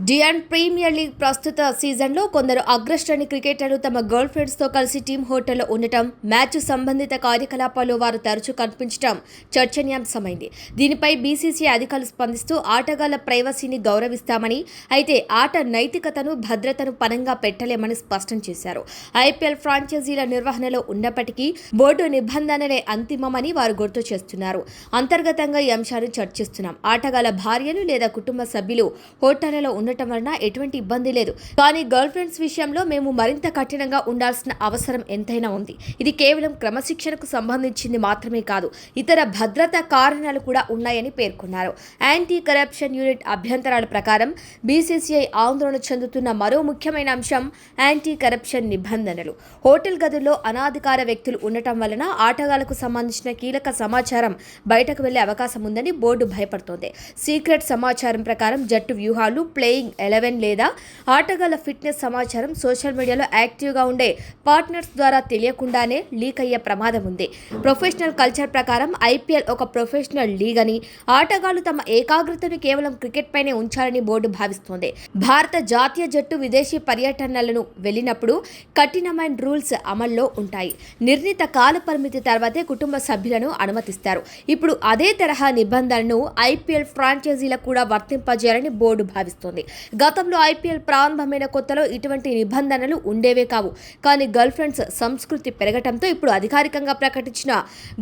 Diyan premier league ప్రస్తుత సీజన్లో కొందరు అగ్రశ్రేణి క్రికెటర్లు తమ గర్ల్ ఫ్రెండ్స్తో కలిసి టీం హోటల్లో ఉండటం, మ్యాచ్ సంబంధిత కార్యకలాపాల్లో వారు తరచూ కనిపించడం చర్చనీయాంశమైంది. దీనిపై బీసీసీఐ అధికారులు స్పందిస్తూ ఆటగాళ్ల ప్రైవసీని గౌరవిస్తామని, అయితే ఆట నైతికతను, భద్రతను పణంగా పెట్టలేమని స్పష్టం చేశారు. ఐపీఎల్ ఫ్రాంచైజీల నిర్వహణలో ఉన్నప్పటికీ బోర్డు నిబంధనలే అంతిమమని వారు గుర్తు చేస్తున్నారు. అంతర్గతంగా ఈ అంశాన్ని చర్చిస్తున్నాం. ఆటగాళ్ల భార్యలు లేదా కుటుంబ సభ్యులు హోటళ్లలో ఉండటం వలన ఎటువంటి ఇబ్బంది లేదు. కానీ గర్ల్ ఫ్రెండ్స్ విషయంలో మేము మరింత కఠినంగా ఉండాల్సిన అవసరం ఎంతైనా ఉంది. ఇది కేవలం క్రమశిక్షణకు సంబంధించింది మాత్రమే కాదు, ఇతర భద్రతా కారణాలు కూడా ఉన్నాయని పేర్కొన్నారు. యాంటీ కరప్షన్ యూనిట్ అభ్యంతరాల ప్రకారం బీసీసీఐ ఆందోళన చెందుతున్న మరో ముఖ్యమైన అంశం యాంటీ కరప్షన్ నిబంధనలు. హోటల్ గదుల్లో అనాధికార వ్యక్తులు ఉండటం వలన ఆటగాళ్లకు సంబంధించిన కీలక సమాచారం బయటకు వెళ్లే అవకాశం ఉందని బోర్డు భయపడుతోంది. సీక్రెట్ సమాచారం ప్రకారం జట్టు వ్యూహాలు, ప్లేయింగ్ 11 లేదా ఆటగాళ్ల ఫిట్నెస్ సమాచారం సోషల్ మీడియాలో యాక్టివ్గా ఉండే పార్ట్నర్స్ ద్వారా తెలియకుండానే లీక్ అయ్యే ప్రమాదం ఉంది. ప్రొఫెషనల్ కల్చర్ ప్రకారం ఐపీఎల్ ఒక ప్రొఫెషనల్ లీగ్ అని, ఆటగాళ్లు తమ ఏకాగ్రతను కేవలం క్రికెట్ పైనే ఉంచాలని బోర్డు భావిస్తోంది. భారత జాతీయ జట్టు విదేశీ పర్యటనలను వెళ్లినప్పుడు కఠినమైన రూల్స్ అమల్లో ఉంటాయి. నిర్ణీత కాల పరిమితి తర్వాతే కుటుంబ సభ్యులను అనుమతిస్తారు. ఇప్పుడు అదే తరహా నిబంధనలను ఐపీఎల్ ఫ్రాంచైజీలకు కూడా వర్తింపజేయాలని బోర్డు భావిస్తోంది. గతంలో ఐపీఎల్ ప్రారంభమైన కొత్తలో ఇటువంటి నిబంధనలు ఉండేవే కావు. కానీ గర్ల్ ఫ్రెండ్స్ సంస్కృతి పెరగటంతో ఇప్పుడు అధికారికంగా ప్రకటించిన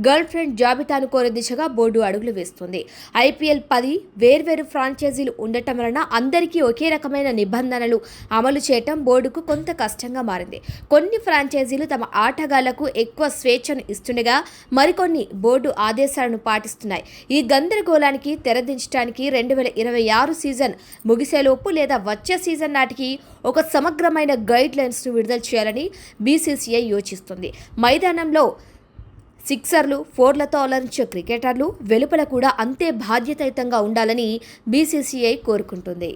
గర్ల్ ఫ్రెండ్ జాబితాను కోరే దిశగా బోర్డు అడుగులు వేస్తుంది. ఐపీఎల్ 10 వేర్వేరు ఫ్రాంచైజీలు ఉండటం వలన అందరికీ ఒకే రకమైన నిబంధనలు అమలు చేయటం బోర్డుకు కొంత కష్టంగా మారింది. కొన్ని ఫ్రాంచైజీలు తమ ఆటగాళ్లకు ఎక్కువ స్వేచ్ఛను ఇస్తుండగా మరికొన్ని బోర్డు ఆదేశాలను పాటిస్తున్నాయి. ఈ గందరగోళానికి తెరదించడానికి 2026 సీజన్ ముగిసేలోపు లేదా వచ్చే సీజన్ నాటికి ఒక సమగ్రమైన గైడ్ లైన్స్ను విడుదల చేయాలని బీసీసీఐ యోచిస్తుంది. మైదానంలో సిక్సర్లు, ఫోర్లతో అలరించే క్రికెటర్లు వెలుపల కూడా అంతే బాధ్యతాయుతంగా ఉండాలని బీసీసీఐ కోరుకుంటుంది.